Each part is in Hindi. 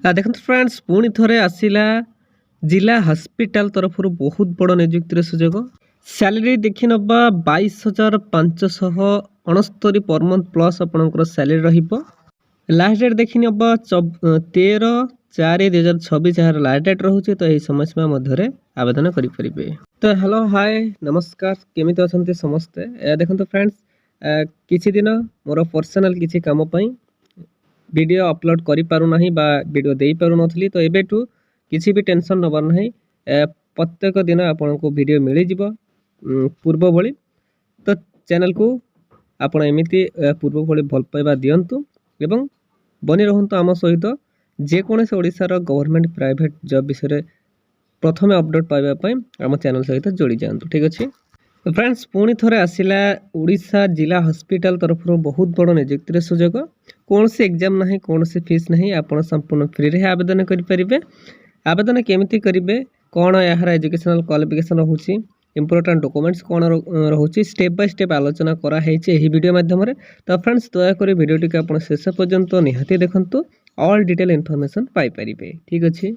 देखो फ्रेंड्स पुणी थे आसला जिला हॉस्पिटल तरफ बहुत बड़ निजुक्तिर सुजोग सैलरी देखी नवा 22,569 पर मंथ प्लस आपंकर सैलरी लास्ट डेट देखी नवा 13/4/2026 यार लास्ट डेट रोचे। तो यही समय सीमा मध्य आवेदन करेंगे। तो हेलो हाय नमस्कार केमी अच्छा समस्ते देखो फ्रेंड्स किसी दिन मोर पर्सनाल किसी काम वीडियो अपलोड करि पारु नाही बा वीडियो देई पारु नथली। तो एबेठू किसी भी टेंशन नबर नाही प्रत्येक दिन आपन को वीडियो मिली जिवो पूर्व भली। तो चैनल को आपण एमिति पूर्व भली भल पाइबा दियंतु एवं बनी रहंतु आम सहित जे कोनसे ओडिसा गवर्नमेंट प्राइवेट जॉब विषय प्रथमे अपडेट पाइबा पई आम चैनल सहित जोड़ी जातु। ठीक अछि फ्रेंड्स पुणी थे आसला उड़ीसा जिला हॉस्पिटल तरफ बहुत बड़ निजुक्तिर सुजोग कौन से एग्जाम ना कौन से फीस नहीं आप संपूर्ण फ्री रे आवेदन करेंगे। आवेदन केमिति करेंगे कौन यार एजुकेशनल क्वालिफिकेशन रोचे इंपोर्टेंट डॉक्यूमेंट्स कौन रोचे स्टेप बाय स्टेप आलोचना कराई वीडियो माध्यम। तो फ्रेंड्स दयाकोरी वीडियो टी आप शेष पर्यंत निहाती देखंतु ऑल डिटेल इनफॉरमेशन पाई परिबे। ठीक अच्छे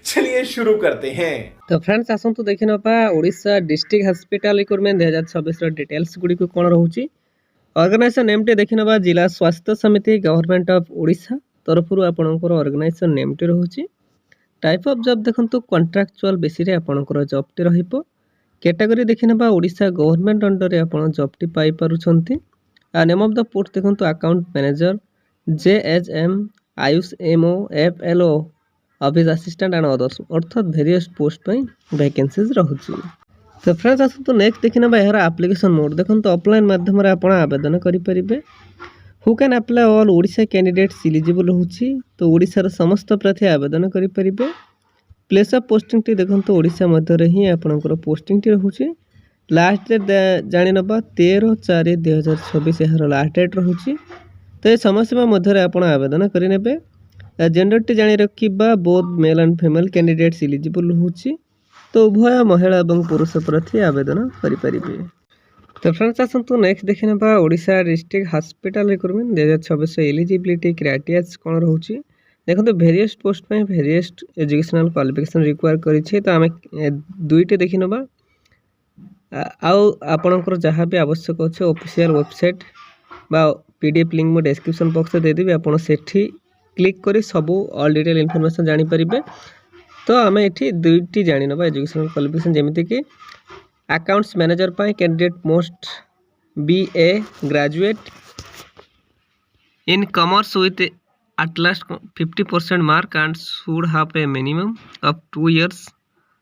चलिए शुरू करते हैं। तो फ्रेंड्स आसतु देखि नपा Odisha district hospital recruitment 2026 details गुडी को कोन रहउची। ऑर्गेनाइजेशन नेम टे देखि नबा जिला स्वास्थ्य समिति गवर्नमेंट ऑफ ओडिशा तरफ आपनकर ऑर्गेनाइजेशन नेम टे रहउची। टाइप ऑफ जॉब देखंतु कॉन्ट्रैक्चुअल बेसिस रे आपनकर जॉब टे रहिबो। कैटेगरी देखि नबा ओडिशा गवर्नमेंट अंडर रे आपन जॉब टे पाई पारुछंती। नेम ऑफ द पोस्ट देखंतु account manager JHM AYUSH MO FLO office assistant and others अर्थात वेरियस पोस्ट पे वैकेंसीज रहुची। तो फ्रेंड्स आसतु नेक्स्ट देखि नबा यार एप्लिकेशन मोड देखंतु ऑफलाइन माध्यम रे आपण आवेदन करि परिबे। Who can apply all Odisha candidates eligible रहउची। तो ओडिसा र समस्त प्रार्थी आवेदन करि परिबे। प्लेस ऑफ पोस्टिंग टी देखंतु ओडिशा मध्य रे ही आपनकर पोस्टिंग टी रहउची। लास्ट डेट जानि नबा 13/4/2026 यार लास्ट डेट रहउची। तो ए समय सीमा मध्य रे आपण आवेदन करि नेबे। जेंडर टी जानी रखिबा both male and female candidates eligible होची। तो उभय महिला एवं पुरुष प्रार्थी आवेदन करि परिबे। तो फ्रेंड्स आसंतु नेक्स्ट देखि नबा Odisha district hospital recruitment 2026 eligibility criteria कोन रहउची। देखंतु वेरियस पोस्ट पे वेरियस एजुकेशनल क्वालिफिकेशन रिक्वायर करिछि। तो आमे दुईटे देखि नबा आउ आपनकर जहाँ भी आवश्यक अछि ऑफिशियल वेबसाइट बा पीडीएफ लिंक मो डिस्क्रिप्शन बॉक्स दे देबी आपण सेठी क्लिक करी सबू ऑल डिटेल इनफॉरमेशन जानी परिबे। तो आम ये दुईटी जानी नबा एजुकेशनल क्वालिफिकेशन जेमिति कि accounts manager pi candidate most BA graduate in commerce with at last 50% mark and should have a minimum of 2 years.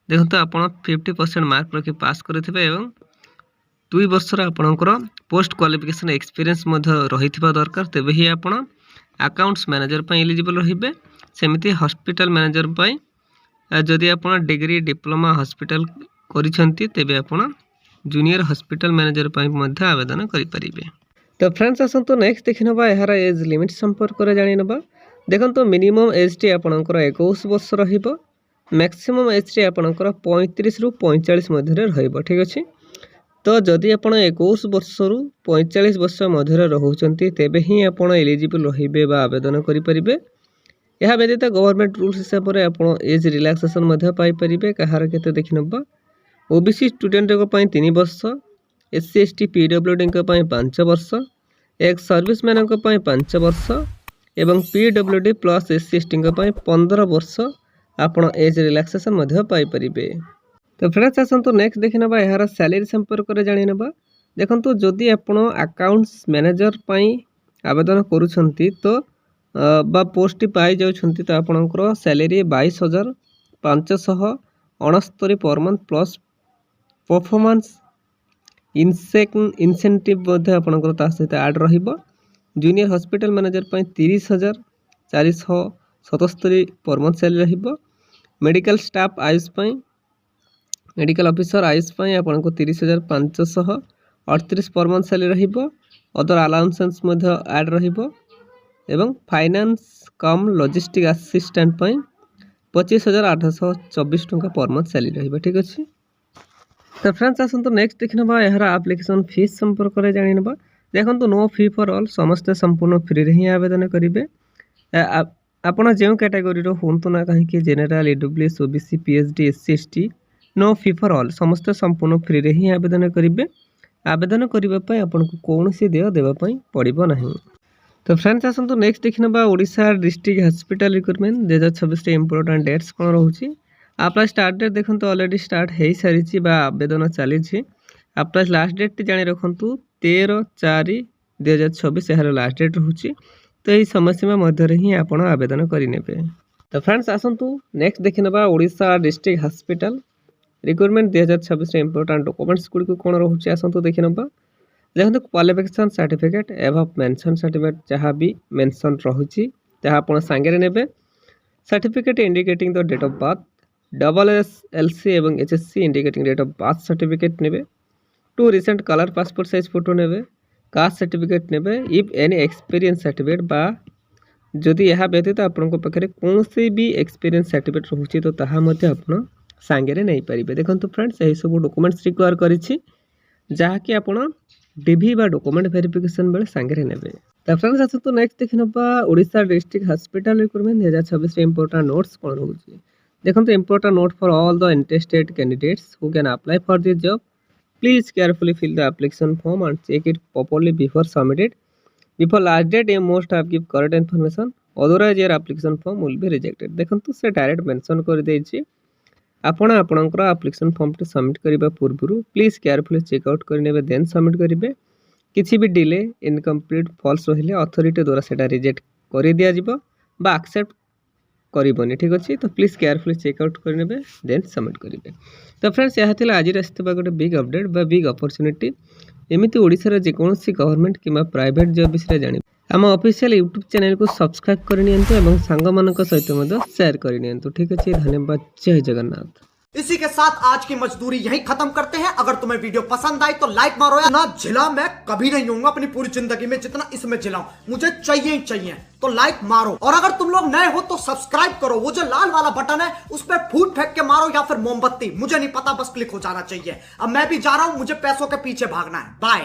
देखो तो आप 50% मार्क रखी पास करथिबे एवं 2 वर्ष आपणकर पोस्ट क्वालिफिकेशन एक्सपीरियंस रही दरकार तेबे ही आपण अकाउंट्स मैनेजर पर एलिजिबल रहिबे। सेमिति हॉस्पिटल मैनेजर पर जदि आप डिग्री डिप्लोमा हॉस्पिटल करिसेंती तेबे आपण जूनियर हॉस्पिटल मैनेजर पर आवेदन करि परिबे। तो फ्रेंड्स आसंतु नेक्स्ट देखि नबा यार एज लिमिट संपर्क रे जानि नबा। देखंतु मिनिमम एज टी आपणकर 21 वर्ष रहिबो। मैक्सिमम एज टी आपणकर 35 रु 45 मध्य रे रहिबो। ठीक अछि। तो जदि आप 21 वर्ष रु 45 वर्ष मध्य रोचंती तेबे ही आप एलिजिबल रहिबे बा आवेदन करि परिबे। यह व्यतीत गवर्नमेंट रूल्स हिसाब से आप एज रिलैक्सेशन मध्य पाई परिबे। कहार केते देखि नबा ओबीसी स्टूडेंट को पई 3 वर्ष एससी एसटी पीडब्ल्यूडी को पई 5 वर्ष एक्स सर्विसमैन को पई 5 वर्ष एवं पीडब्ल्यूडी प्लस एससी एसटी को पई 15 वर्ष आप एज रिलैक्सेशन मध्य पाई परिबे। तो फ्रेंड्स आसतु नेक्स्ट देखि नबा यार सैलरी संपर्क रे जानि नबा। देखंतु जदि आपण अकाउंट्स मैनेजर पई आवेदन करूछंती तो बा पोस्ट पाई जाउछंती तो आपनकर salary 22,569 per month plus performance incentive मध्ये आपनकर ता सहित ऐड रहिबो। जूनियर हॉस्पिटल मैनेजर पई 30,477 पर मंथ सैलरी रहिबो। मेडिकल स्टाफ आयुष पई मेडिकल ऑफिसर आयुष पई आपन को 30,538 पर मंथ सैलरी रहिबो। अदर अलाउंसेस मध्ये ऐड रहिबो एवं फाइनेंस कम लॉजिस्टिक असिस्टेंट पई 25,824 टंका पर मंथ सैलरी रहिबो। ठीक अछि। तो फ्रेंड्स आसंतु नेक्स्ट देखिनबा यार एप्लिकेशन फीस संपर्क रे जानिनबा। देखंतु नो फी फॉर ऑल समस्त संपूर्ण फ्री रे ही आवेदन करिवे। ଆପଣ ଯେଉଁ କ୍ୟାଟାଗୋରୀର ହୁଅନ୍ତୁ ନା କାହିଁକି general, EWS, OBC, PhD, SC, ST, no fee for all समस्त संपूर्ण फ्री रे ही आवेदन करेंगे। आवेदन करने आपको कौन देय देवाई पड़ो ना। तो फ्रेंड्स आसतु नेक्स्ट देखने Odisha district hospital recruitment 2026 important dates कौन रोचे। आप स्टार्ट डेट देखो ऑलरेडी स्टार्ट हो सारी आवेदन चली। आप लास्ट डेट जाणी रखु 13/4/2026 यार लास्ट डेट रोचे। तो यही समय सीमा मध्य ही आप आवेदन करेंगे। तो फ्रेंड्स आसतु नेक्स्ट देखने Odisha district hospital recruitment 2026 important documents गुड़ी कौन रोचे आसतु देखि नबा। देखो क्वालिफिकेशन सर्टिफिकेट एवं मेंशन सर्टिफिकेट जहाँ भी मेंशन रहुची जहाँ आप सांगे नेबे। Certificate indicating the date of birth, SSLC एवं HSC indicating date of birth certificate नेबे। 2 recent colour passport size photo नेबे। कास्ट सर्टिफिकेट नेबे। इफ एनी एक्सपीरियंस सर्टिफिकेट बा जदि यह व्यतीत आपन पाखे कौन भी एक्सपीरियंस सर्टिफिकेट रोचे तो ताहा मध्य आपन सांगे नहीं पारे। देखो फ्रेंड्स यही सब डॉक्यूमेंट्स रिक्वायर करिछि जहाँकि आप डीवी बा डॉक्यूमेंट वेरिफिकेशन बेले सांगे नेबे। तो फ्रेंड्स आसतु नेक्स्ट देखि नबा Odisha district hospital recruitment 2026 important notes कौन रोचे। देखो important note for all the interested candidates who can apply for this job. Please carefully fill the application form and check it properly before submitted. Before last date you must have give correct information otherwise your application form will be rejected. देखो से डायरेक्ट मेंशन कर देछि आपण आपणकर एप्लीकेशन फॉर्म टी सबमिट करबा पूर्व प्लीज केयरफुली चेकआउट करने देन सबमिट करेंगे। किसी भी डिले इनकम्प्लीट फॉल्स रहिले अथॉरिटी द्वारा सेटा रिजेक्ट कर दिया जिवो बा एक्सेप्ट करबनी। ठीक अच्छे तो प्लीज केयरफुली चेकआउट करने देन सबमिट करेंगे। तो फ्रेंड्स यह था आज आसता गोटे बिग अपडेट बा बिग अपॉर्चुनिटी। एमती ओडिशार जेकोसी गवर्नमेंट कि प्राइवेट जॉब विषय जान आम ऑफिशियल यूट्यूब चैनल को सब्सक्राइब करनी सांग मान सहित शेयर करनी। ठीक अच्छे धन्यवाद। जय जगन्नाथ। इसी के साथ आज की मजदूरी यहीं खत्म करते हैं। अगर तुम्हें वीडियो पसंद आई तो लाइक मारो। ना झिला मैं कभी नहीं होऊंगा अपनी पूरी जिंदगी में जितना इसमें झिलाऊं, मुझे चाहिए ही चाहिए। तो लाइक मारो और अगर तुम लोग नए हो तो सब्सक्राइब करो। वो जो लाल वाला बटन है उस पर फूट फेंक के मारो या फिर मोमबत्ती, मुझे नहीं पता, बस क्लिक हो जाना चाहिए। अब मैं भी जा रहा हूं, मुझे पैसों के पीछे भागना है। बाय।